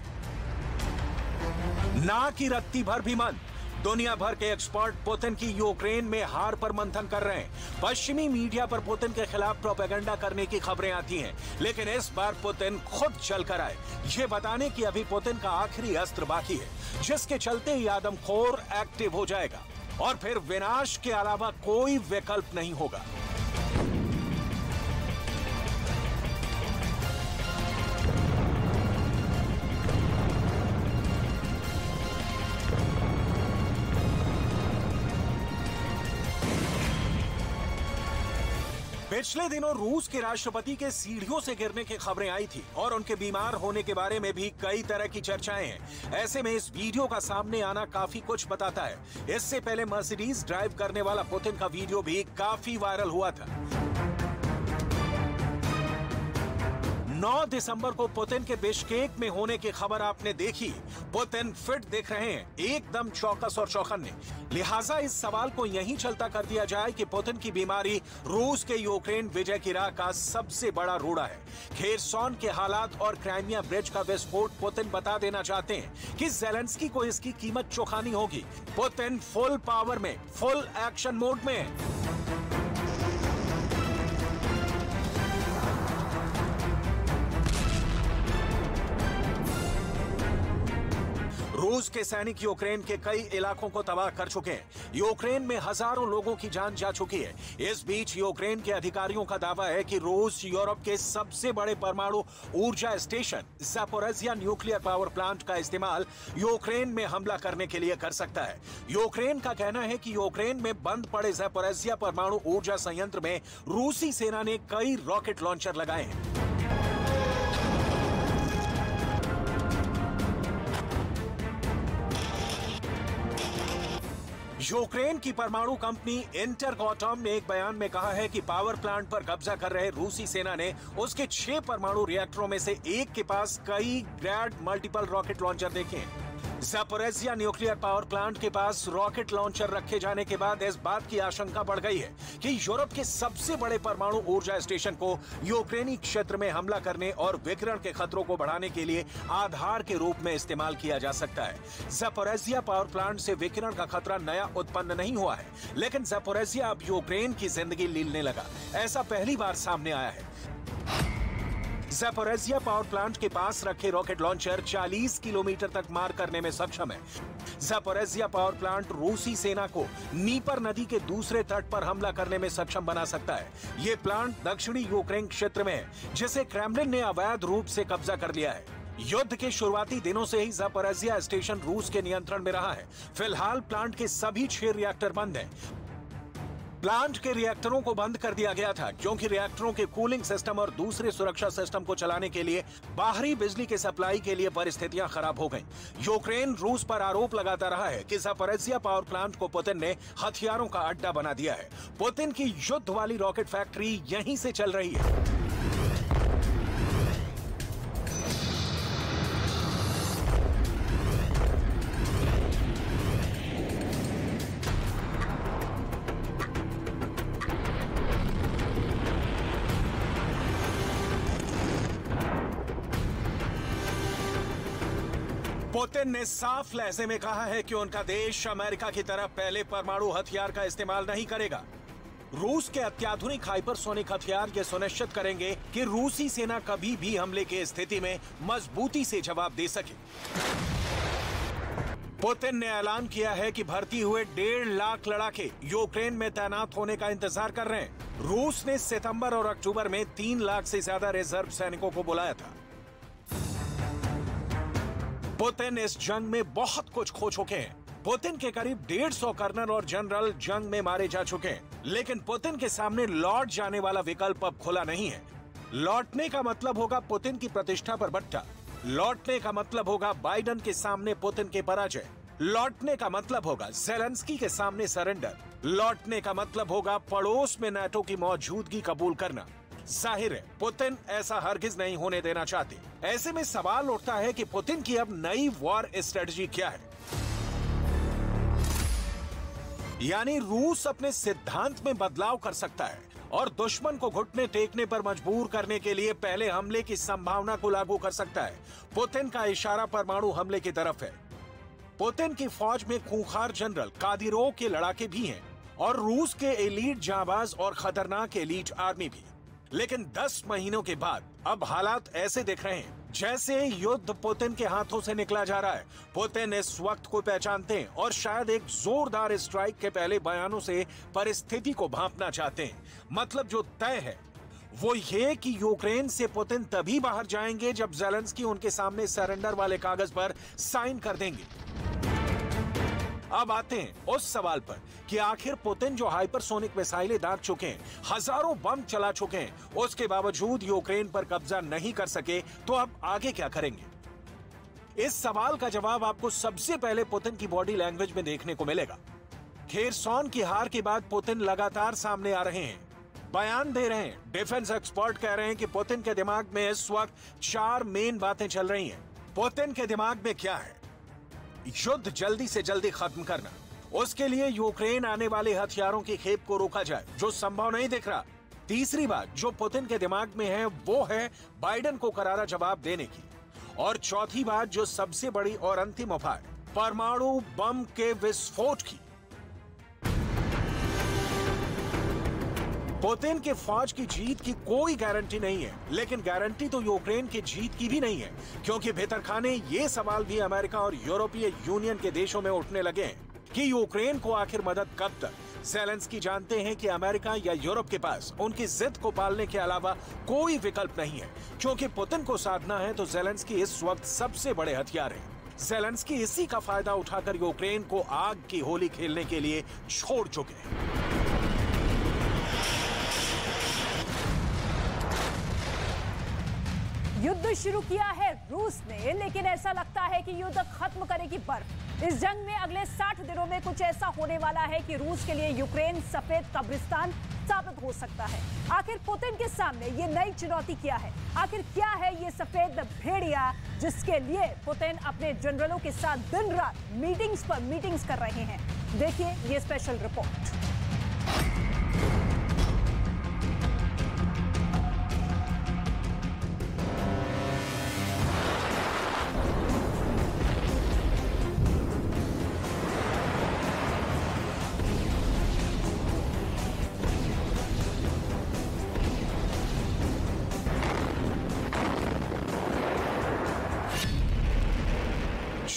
ना कि रत्ती भर भी मन। दुनिया भर के एक्सपर्ट पुतिन की यूक्रेन में हार पर मंथन कर रहे हैं। पश्चिमी मीडिया पर पुतिन के खिलाफ प्रोपेगेंडा करने की खबरें आती हैं, लेकिन इस बार पुतिन खुद चल कर आए, ये बताने की अभी पुतिन का आखिरी अस्त्र बाकी है, जिसके चलते ये आदमखोर एक्टिव हो जाएगा और फिर विनाश के अलावा कोई विकल्प नहीं होगा। पिछले दिनों रूस के राष्ट्रपति के सीढ़ियों से गिरने की खबरें आई थी और उनके बीमार होने के बारे में भी कई तरह की चर्चाएं हैं। ऐसे में इस वीडियो का सामने आना काफी कुछ बताता है। इससे पहले मर्सिडीज ड्राइव करने वाला पुतिन का वीडियो भी काफी वायरल हुआ था। 9 दिसंबर को पुतिन के बिश्केक में होने की खबर आपने देखी। पुतिन फिट दिख रहे हैं, एकदम चौकस और चौकन्ने। लिहाजा इस सवाल को यहीं चलता कर दिया जाए कि पुतिन की बीमारी रूस के यूक्रेन विजय की राह का सबसे बड़ा रोड़ा है। खेरसॉन के हालात और क्राइमिया ब्रिज का विस्फोट पुतिन बता देना चाहते हैं कि ज़ेलेंस्की को इसकी कीमत चुकानी होगी। पुतिन फुल पावर में, फुल एक्शन मोड में है। रूस के सैनिक यूक्रेन के कई इलाकों को तबाह कर चुके हैं। यूक्रेन में हजारों लोगों की जान जा चुकी है। इस बीच यूक्रेन के अधिकारियों का दावा है कि रूस यूरोप के सबसे बड़े परमाणु ऊर्जा station Zaporizhzhia nuclear power plant का इस्तेमाल यूक्रेन में हमला करने के लिए कर सकता है। यूक्रेन का कहना है कि यूक्रेन में बंद पड़े ज़ैपोरिज़िया परमाणु ऊर्जा संयंत्र में रूसी सेना ने कई रॉकेट लॉन्चर लगाए हैं। यूक्रेन की परमाणु कंपनी एनर्गोअटॉम ने एक बयान में कहा है कि पावर प्लांट पर कब्जा कर रहे रूसी सेना ने उसके 6 परमाणु रिएक्टरों में से एक के पास कई ग्रैड मल्टीपल रॉकेट लॉन्चर देखे हैं। ज़ैपोरिज़िया न्यूक्लियर पावर प्लांट के पास रॉकेट लॉन्चर रखे जाने के बाद इस बात की आशंका बढ़ गई है कि यूरोप के सबसे बड़े परमाणु ऊर्जा स्टेशन को यूक्रेनी क्षेत्र में हमला करने और विकिरण के खतरों को बढ़ाने के लिए आधार के रूप में इस्तेमाल किया जा सकता है। ज़ैपोरिज़िया पावर प्लांट से विकिरण का खतरा नया उत्पन्न नहीं हुआ है, लेकिन ज़ैपोरिज़िया अब यूक्रेन की जिंदगी लीलने लगा। ऐसा पहली बार सामने आया है। ज़ैपोरिज़िया पावर प्लांट के पास रखे रॉकेट लॉन्चर 40 किलोमीटर तक मार करने में सक्षम है। ज़ैपोरिज़िया पावर प्लांट रूसी सेना को नीपर नदी के दूसरे तट पर हमला करने में सक्षम बना सकता है। ये प्लांट दक्षिणी यूक्रेन क्षेत्र में है, जिसे क्रेमलिन ने अवैध रूप से कब्जा कर लिया है। युद्ध के शुरुआती दिनों से ही ज़ैपोरिज़िया स्टेशन रूस के नियंत्रण में रहा है। फिलहाल प्लांट के सभी 6 रिएक्टर बंद हैं। प्लांट के रिएक्टरों को बंद कर दिया गया था क्योंकि रिएक्टरों के कूलिंग सिस्टम और दूसरे सुरक्षा सिस्टम को चलाने के लिए बाहरी बिजली के सप्लाई के लिए परिस्थितियां खराब हो गईं। यूक्रेन रूस पर आरोप लगाता रहा है कि ज़ैपोरिज़िया पावर प्लांट को पुतिन ने हथियारों का अड्डा बना दिया है। पुतिन की युद्ध वाली रॉकेट फैक्ट्री यहीं से चल रही है। पुतिन ने साफ लहजे में कहा है कि उनका देश अमेरिका की तरह पहले परमाणु हथियार का इस्तेमाल नहीं करेगा। रूस के अत्याधुनिक हाइपरसोनिक हथियार ये सुनिश्चित करेंगे कि रूसी सेना कभी भी हमले की स्थिति में मजबूती से जवाब दे सके। पुतिन ने ऐलान किया है कि भर्ती हुए 1.5 लाख लड़ाके यूक्रेन में तैनात होने का इंतजार कर रहे हैं। रूस ने सितंबर और अक्टूबर में 3 लाख से ज्यादा रिजर्व सैनिकों को बुलाया था। पुतिन इस जंग में बहुत कुछ खो चुके हैं। पुतिन के करीब 150 कर्नल और जनरल जंग में मारे जा चुके हैं, लेकिन पुतिन के सामने लौट जाने वाला विकल्प अब खुला नहीं है। लौटने का मतलब होगा पुतिन की प्रतिष्ठा पर बट्टा। लौटने का मतलब होगा बाइडेन के सामने पुतिन के पराजय। लौटने का मतलब होगा ज़ेलेंस्की के सामने सरेंडर। लौटने का मतलब होगा पड़ोस में नाटो की मौजूदगी कबूल करना। जाहिर है पुतिन ऐसा हरगिज नहीं होने देना चाहते। ऐसे में सवाल उठता है कि पुतिन की अब नई वॉर स्ट्रेटजी क्या है। यानी रूस अपने सिद्धांत में बदलाव कर सकता है और दुश्मन को घुटने टेकने पर मजबूर करने के लिए पहले हमले की संभावना को लागू कर सकता है। पुतिन का इशारा परमाणु हमले की तरफ है। पुतिन की फौज में खूंखार जनरल कादिरोव के लड़ाके भी हैं और रूस के एलीट जांबाज और खतरनाक एलीट आर्मी भी। लेकिन 10 महीनों के बाद अब हालात ऐसे दिख रहे हैं जैसे युद्ध पुतिन के हाथों से निकला जा रहा है। पुतिन इस वक्त को पहचानते हैं और शायद एक जोरदार स्ट्राइक के पहले बयानों से परिस्थिति को भांपना चाहते हैं। मतलब जो तय है वो ये कि यूक्रेन से पुतिन तभी बाहर जाएंगे जब ज़ेलेंस्की उनके सामने सरेंडर वाले कागज पर साइन कर देंगे। अब आते हैं उस सवाल पर कि आखिर पुतिन जो हाइपरसोनिक मिसाइलें दाग चुके हैं, हजारों बम चला चुके हैं, उसके बावजूद यूक्रेन पर कब्जा नहीं कर सके, तो अब आगे क्या करेंगे? इस सवाल का जवाब आपको सबसे पहले पुतिन की बॉडी लैंग्वेज में देखने को मिलेगा। खेरसॉन की हार के बाद पुतिन लगातार सामने आ रहे हैं, बयान दे रहे हैं। डिफेंस एक्सपर्ट कह रहे हैं कि पुतिन के दिमाग में इस वक्त 4 मेन बातें चल रही हैं। पुतिन के दिमाग में क्या है? युद्ध जल्दी से जल्दी खत्म करना। उसके लिए यूक्रेन आने वाले हथियारों की खेप को रोका जाए, जो संभव नहीं दिख रहा। तीसरी बात जो पुतिन के दिमाग में है वो है बाइडेन को करारा जवाब देने की। और चौथी बात जो सबसे बड़ी और अंतिम उपाय, परमाणु बम के विस्फोट की। पुतिन के फौज की जीत की कोई गारंटी नहीं है, लेकिन गारंटी तो यूक्रेन की जीत की भी नहीं है, क्योंकि भीतरखाने ये सवाल भी अमेरिका और यूरोपीय यूनियन के देशों में उठने लगे हैं कि यूक्रेन को आखिर मदद कब तक। ज़ेलेंस्की जानते हैं कि अमेरिका या यूरोप के पास उनकी जिद को पालने के अलावा कोई विकल्प नहीं है, क्योंकि पुतिन को साधना है तो ज़ेलेंस्की इस वक्त सबसे बड़े हथियार है। ज़ेलेंस्की इसी का फायदा उठाकर यूक्रेन को आग की होली खेलने के लिए छोड़ चुके हैं। युद्ध शुरू किया है रूस ने, लेकिन ऐसा लगता है कि युद्ध खत्म करेगी बर्फ। इस जंग में अगले 60 दिनों में कुछ ऐसा होने वाला है कि रूस के लिए यूक्रेन सफेद कब्रिस्तान साबित हो सकता है। आखिर पुतिन के सामने ये नई चुनौती क्या है? आखिर क्या है ये सफेद भेड़िया जिसके लिए पुतिन अपने जनरलों के साथ दिन रात मीटिंग्स पर मीटिंग्स कर रहे हैं? देखिए ये स्पेशल रिपोर्ट।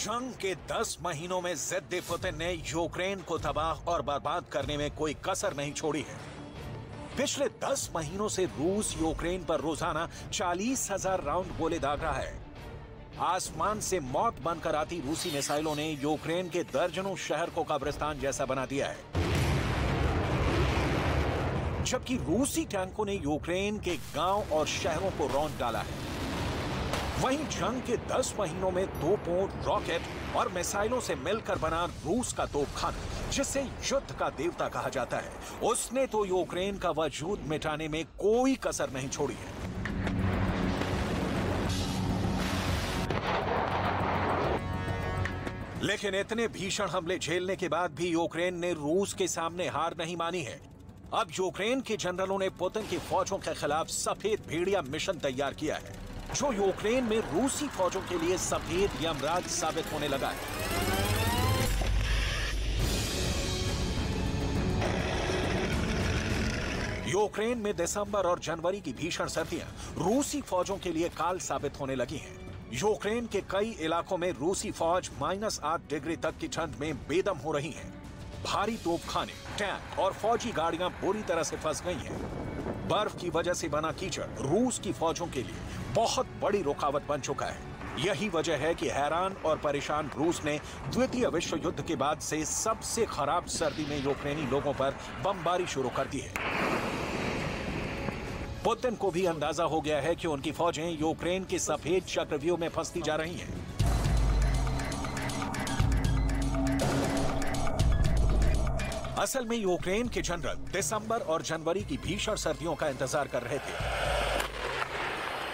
जंग के 10 महीनों में ज़िद्दी पुतिन ने यूक्रेन को तबाह और बर्बाद करने में कोई कसर नहीं छोड़ी है। पिछले 10 महीनों से रूस यूक्रेन पर रोजाना 40,000 राउंड गोले दाग रहा है। आसमान से मौत बनकर आती रूसी मिसाइलों ने यूक्रेन के दर्जनों शहर को कब्रिस्तान जैसा बना दिया है, जबकि रूसी टैंकों ने यूक्रेन के गांव और शहरों को रौंद डाला है। वहीं जंग के 10 महीनों में तोपों, रॉकेट और मिसाइलों से मिलकर बना रूस का तोपखाना, जिसे युद्ध का देवता कहा जाता है, उसने तो यूक्रेन का वजूद मिटाने में कोई कसर नहीं छोड़ी है। लेकिन इतने भीषण हमले झेलने के बाद भी यूक्रेन ने रूस के सामने हार नहीं मानी है। अब यूक्रेन के जनरलों ने पुतिन की फौजों के खिलाफ सफेद भेड़िया मिशन तैयार किया है, जो यूक्रेन में रूसी फौजों के लिए सफेद यमराज साबित होने लगा है। यूक्रेन में दिसंबर और जनवरी की भीषण सर्दियां रूसी फौजों के लिए काल साबित होने लगी हैं। यूक्रेन के कई इलाकों में रूसी फौज -8 डिग्री तक की ठंड में बेदम हो रही है। भारी तोपखाने, टैंक और फौजी गाड़ियां बुरी तरह से फंस गई हैं। बर्फ की वजह से बना कीचड़ रूस की फौजों के लिए बहुत बड़ी रुकावट बन चुका है। यही वजह है कि हैरान और परेशान रूस ने द्वितीय विश्व युद्ध के बाद से सबसे खराब सर्दी में यूक्रेनी लोगों पर बमबारी शुरू कर दी है। पुतिन को भी अंदाजा हो गया है कि उनकी फौजें यूक्रेन के सफेद चक्रव्यूह में फंसती जा रही हैं। असल में यूक्रेन के जनरल दिसंबर और जनवरी की भीषण सर्दियों का इंतजार कर रहे थे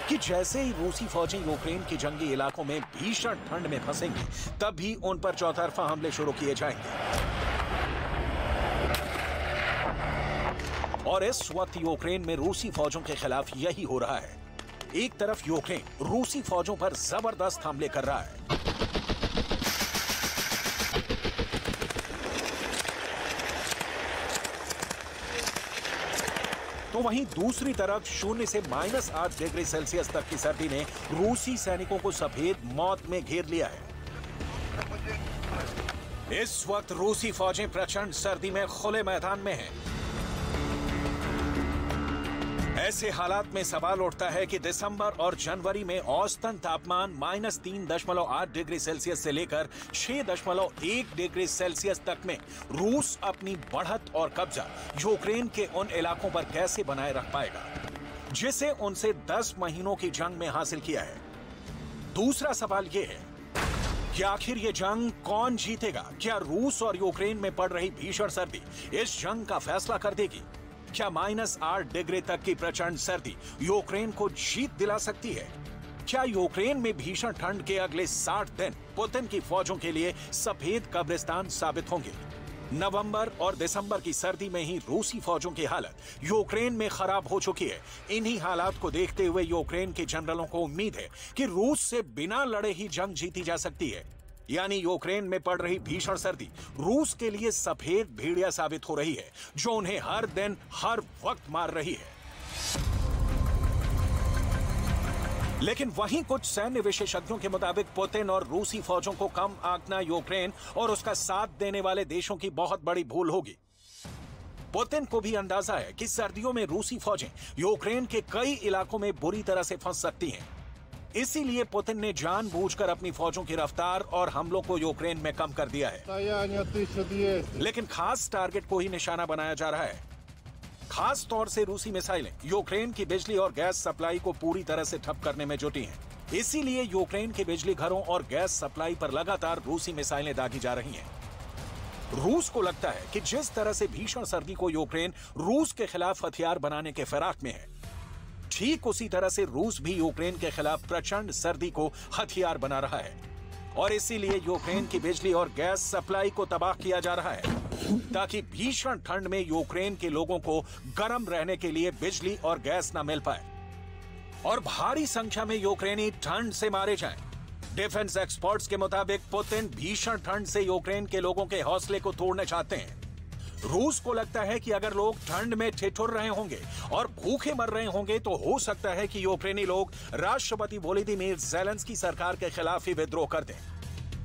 कि जैसे ही रूसी फौजें यूक्रेन के जंगी इलाकों में भीषण ठंड में फंसेंगी, तभी उन पर चौतरफा हमले शुरू किए जाएंगे। और इस वक्त यूक्रेन में रूसी फौजों के खिलाफ यही हो रहा है। एक तरफ यूक्रेन रूसी फौजों पर जबरदस्त हमले कर रहा है, तो वहीं दूसरी तरफ 0 से -8 डिग्री सेल्सियस तक की सर्दी ने रूसी सैनिकों को सफेद मौत में घेर लिया है। इस वक्त रूसी फौजें प्रचंड सर्दी में खुले मैदान में हैं। ऐसे हालात में सवाल उठता है कि दिसंबर और जनवरी में औसतन तापमान -3.8 डिग्री सेल्सियस से लेकर 6.1 डिग्री सेल्सियस तक में रूस अपनी बढ़त और कब्जा यूक्रेन के उन इलाकों पर कैसे बनाए रख पाएगा, जिसे उनसे 10 महीनों की जंग में हासिल किया है। दूसरा सवाल यह है कि आखिर ये जंग कौन जीतेगा? क्या रूस और यूक्रेन में पड़ रही भीषण सर्दी इस जंग का फैसला कर देगी? क्या -8 डिग्री तक की प्रचंड सर्दी यूक्रेन को जीत दिला सकती है? क्या यूक्रेन में भीषण ठंड के अगले 60 दिन पुतिन की फौजों के लिए सफेद कब्रिस्तान साबित होंगे? नवंबर और दिसंबर की सर्दी में ही रूसी फौजों की हालत यूक्रेन में खराब हो चुकी है। इन्हीं हालात को देखते हुए यूक्रेन के जनरलों को उम्मीद है कि रूस से बिना लड़े ही जंग जीती जा सकती है। यानी यूक्रेन में पड़ रही भीषण सर्दी रूस के लिए सफेद भेड़िया साबित हो रही है, जो उन्हें हर दिन हर वक्त मार रही है। लेकिन वहीं कुछ सैन्य विशेषज्ञों के मुताबिक पुतिन और रूसी फौजों को कम आंकना यूक्रेन और उसका साथ देने वाले देशों की बहुत बड़ी भूल होगी। पुतिन को भी अंदाजा है कि सर्दियों में रूसी फौजें यूक्रेन के कई इलाकों में बुरी तरह से फंस सकती हैं। इसीलिए पुतिन ने जानबूझकर अपनी फौजों की रफ्तार और हमलों को यूक्रेन में कम कर दिया है। लेकिन खास टारगेट को ही निशाना बनाया जा रहा है। खास तौर से रूसी मिसाइलें यूक्रेन की बिजली और गैस सप्लाई को पूरी तरह से ठप करने में जुटी हैं। इसीलिए यूक्रेन के बिजली घरों और गैस सप्लाई पर लगातार रूसी मिसाइलें दागी जा रही हैं। रूस को लगता है कि जिस तरह से भीषण सर्दी को यूक्रेन रूस के खिलाफ हथियार बनाने के फिराक में है, ठीक उसी तरह से रूस भी यूक्रेन के खिलाफ प्रचंड सर्दी को हथियार बना रहा है। और इसीलिए यूक्रेन की बिजली और गैस सप्लाई को तबाह किया जा रहा है, ताकि भीषण ठंड में यूक्रेन के लोगों को गर्म रहने के लिए बिजली और गैस न मिल पाए और भारी संख्या में यूक्रेनी ठंड से मारे जाएं। डिफेंस एक्सपर्ट्स के मुताबिक पुतिन भीषण ठंड से यूक्रेन के लोगों के हौसले को तोड़ना चाहते हैं। रूस को लगता है कि अगर लोग ठंड में ठिठुर रहे होंगे और भूखे मर रहे होंगे, तो हो सकता है कि यूक्रेनी लोग राष्ट्रपति वोलोदिमीर ज़ेलेंस्की सरकार के खिलाफ ही विद्रोह कर दें।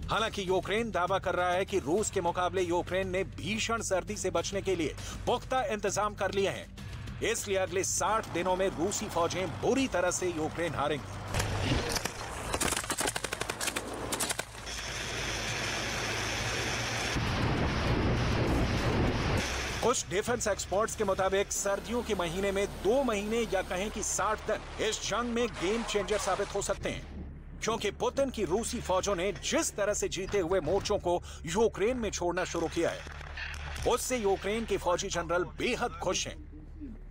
हालांकि यूक्रेन दावा कर रहा है कि रूस के मुकाबले यूक्रेन ने भीषण सर्दी से बचने के लिए पुख्ता इंतजाम कर लिए हैं, इसलिए अगले 60 दिनों में रूसी फौजें बुरी तरह से यूक्रेन हारेंगी। कुछ डिफेंस एक्सपर्ट्स के मुताबिक सर्दियों के महीने में 2 महीने या कहें कि 60 दिन इस जंग में गेम चेंजर साबित हो सकते हैं, क्योंकि पुतिन की रूसी फौजों ने जिस तरह से जीते हुए मोर्चों को यूक्रेन में छोड़ना शुरू किया है, उससे यूक्रेन के फौजी जनरल बेहद खुश हैं।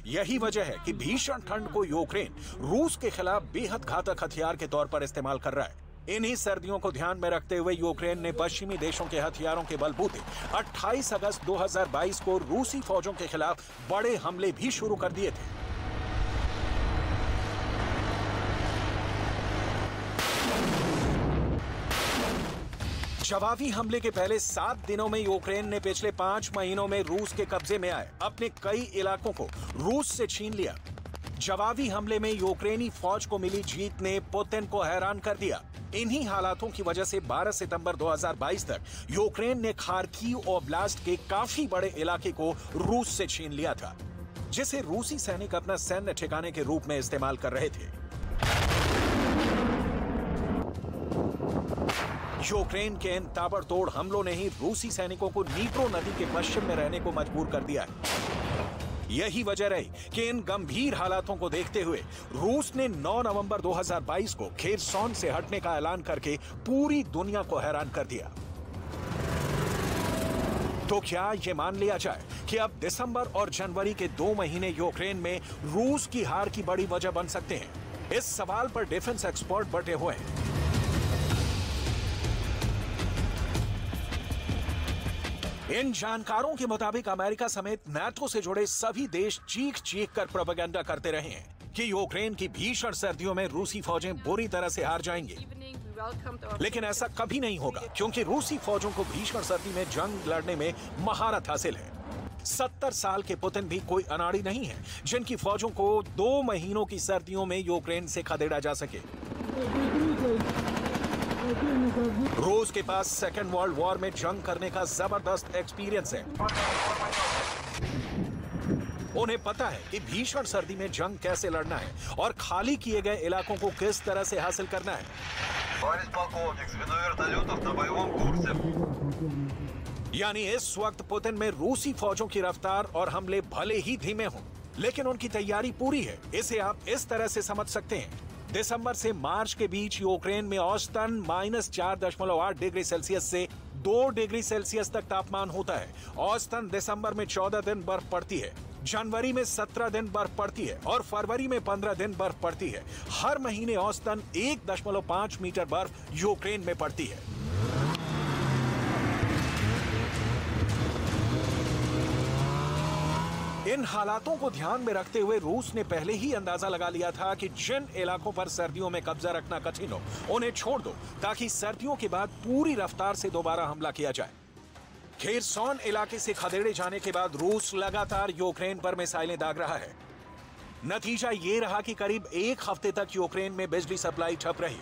यही वजह है कि भीषण ठंड को यूक्रेन रूस के खिलाफ बेहद घातक हथियार के तौर पर इस्तेमाल कर रहा है। इन्हीं सर्दियों को ध्यान में रखते हुए यूक्रेन ने पश्चिमी देशों के हथियारों के बलबूते 28 अगस्त 2022 को रूसी फौजों के खिलाफ बड़े हमले भी शुरू कर दिए थे। जवाबी हमले के पहले 7 दिनों में यूक्रेन ने पिछले 5 महीनों में रूस के कब्जे में आए अपने कई इलाकों को रूस से छीन लिया। जवाबी हमले में यूक्रेनी फौज को मिली जीत ने पुतिन को हैरान कर दिया। इन्हीं हालातों की वजह से 12 सितंबर 2022 तक यूक्रेन ने खार्किव ओब्लास्ट के काफी बड़े इलाके को रूस से छीन लिया था, जिसे रूसी सैनिक अपना सैन्य ठिकाने के रूप में इस्तेमाल कर रहे थे। यूक्रेन के इन ताबड़तोड़ हमलों ने ही रूसी सैनिकों को नीप्रो नदी के पश्चिम में रहने को मजबूर कर दिया है। यही वजह रही कि इन गंभीर हालातों को देखते हुए रूस ने 9 नवंबर 2022 को खेरसॉन से हटने का ऐलान करके पूरी दुनिया को हैरान कर दिया। तो क्या ये मान लिया जाए कि अब दिसंबर और जनवरी के 2 महीने यूक्रेन में रूस की हार की बड़ी वजह बन सकते हैं? इस सवाल पर डिफेंस एक्सपर्ट बटे हुए हैं। इन जानकारों के मुताबिक अमेरिका समेत नाटो से जुड़े सभी देश चीख चीख कर प्रोपेगेंडा करते रहे हैं कि यूक्रेन की भीषण सर्दियों में रूसी फौजें बुरी तरह से हार जाएंगी। लेकिन ऐसा कभी नहीं होगा, क्योंकि रूसी फौजों को भीषण सर्दी में जंग लड़ने में महारत हासिल है। 70 साल के पुतिन भी कोई अनाड़ी नहीं है जिनकी फौजों को 2 महीनों की सर्दियों में यूक्रेन से खदेड़ा जा सके। रूस के पास सेकेंड वर्ल्ड वॉर में जंग करने का जबरदस्त एक्सपीरियंस है। उन्हें पता है कि भीषण सर्दी में जंग कैसे लड़ना है और खाली किए गए इलाकों को किस तरह से हासिल करना है। यानी इस वक्त पुतिन में रूसी फौजों की रफ्तार और हमले भले ही धीमे हों, लेकिन उनकी तैयारी पूरी है। इसे आप इस तरह से समझ सकते हैं। दिसंबर से मार्च के बीच यूक्रेन में औसतन -4.8 डिग्री सेल्सियस से 2 डिग्री सेल्सियस तक तापमान होता है। औसतन दिसंबर में 14 दिन बर्फ पड़ती है, जनवरी में 17 दिन बर्फ पड़ती है और फरवरी में 15 दिन बर्फ पड़ती है। हर महीने औसतन 1.5 मीटर बर्फ यूक्रेन में पड़ती है। इन हालातों को ध्यान में रखते हुए रूस ने पहले ही अंदाजा लगा लिया था कि जिन इलाकों पर सर्दियों में कब्जा रखना कठिन हो, उन्हें छोड़ दो, ताकि सर्दियों के बाद पूरी रफ्तार से दोबारा हमला किया जाए। खेरसॉन इलाके से खदेड़े जाने के बाद रूस लगातार यूक्रेन पर मिसाइलें दाग रहा है। नतीजा ये रहा कि करीब 1 हफ्ते तक यूक्रेन में बिजली सप्लाई ठप रही।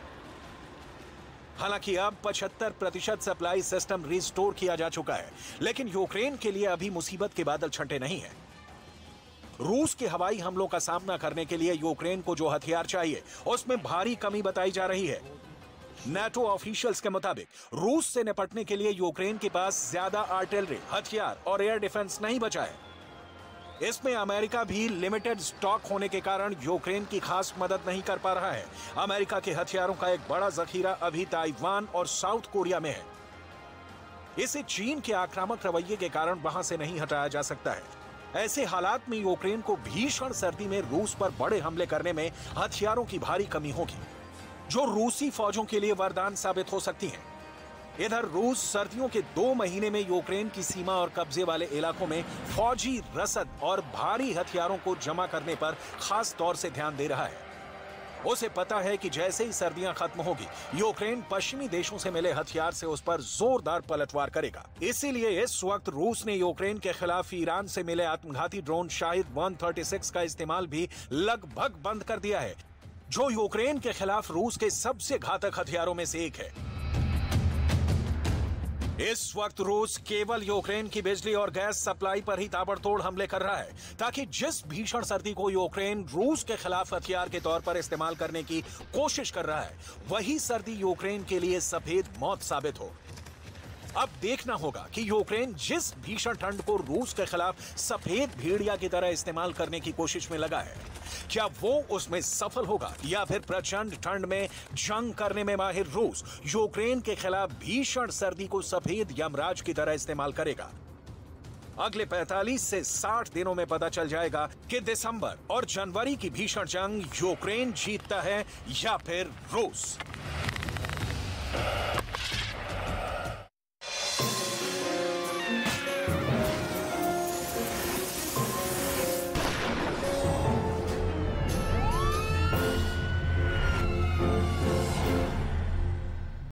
हालांकि अब 75% सप्लाई सिस्टम रिस्टोर किया जा चुका है, लेकिन यूक्रेन के लिए अभी मुसीबत के बादल छंटे नहीं हैं। रूस के हवाई हमलों का सामना करने के लिए यूक्रेन को जो हथियार चाहिए, उसमें भारी कमी बताई जा रही है। नाटो ऑफिशियल्स के मुताबिक रूस से निपटने के लिए यूक्रेन के पास ज्यादा आर्टिलरी, हथियार और एयर डिफेंस नहीं बचा है। इसमें अमेरिका भी लिमिटेड स्टॉक होने के कारण यूक्रेन की खास मदद नहीं कर पा रहा है। अमेरिका के हथियारों का एक बड़ा जखीरा अभी ताइवान और साउथ कोरिया में है। इसे चीन के आक्रामक रवैये के कारण वहां से नहीं हटाया जा सकता है। ऐसे हालात में यूक्रेन को भीषण सर्दी में रूस पर बड़े हमले करने में हथियारों की भारी कमी होगी, जो रूसी फौजों के लिए वरदान साबित हो सकती हैं। इधर रूस सर्दियों के 2 महीने में यूक्रेन की सीमा और कब्जे वाले इलाकों में फौजी रसद और भारी हथियारों को जमा करने पर खास तौर से ध्यान दे रहा है। उसे पता है कि जैसे ही सर्दियां खत्म होगी, यूक्रेन पश्चिमी देशों से मिले हथियार से उस पर जोरदार पलटवार करेगा। इसीलिए इस वक्त रूस ने यूक्रेन के खिलाफ ईरान से मिले आत्मघाती ड्रोन शाहिद 136 का इस्तेमाल भी लगभग बंद कर दिया है, जो यूक्रेन के खिलाफ रूस के सबसे घातक हथियारों में से एक है। इस वक्त रूस केवल यूक्रेन की बिजली और गैस सप्लाई पर ही ताबड़तोड़ हमले कर रहा है, ताकि जिस भीषण सर्दी को यूक्रेन रूस के खिलाफ हथियार के तौर पर इस्तेमाल करने की कोशिश कर रहा है, वही सर्दी यूक्रेन के लिए सफेद मौत साबित हो। अब देखना होगा कि यूक्रेन जिस भीषण ठंड को रूस के खिलाफ सफेद भेड़िया की तरह इस्तेमाल करने की कोशिश में लगा है, क्या वो उसमें सफल होगा या फिर प्रचंड ठंड में जंग करने में माहिर रूस यूक्रेन के खिलाफ भीषण सर्दी को सफेद यमराज की तरह इस्तेमाल करेगा। अगले 45 से 60 दिनों में पता चल जाएगा कि दिसंबर और जनवरी की भीषण जंग यूक्रेन जीतता है या फिर रूस।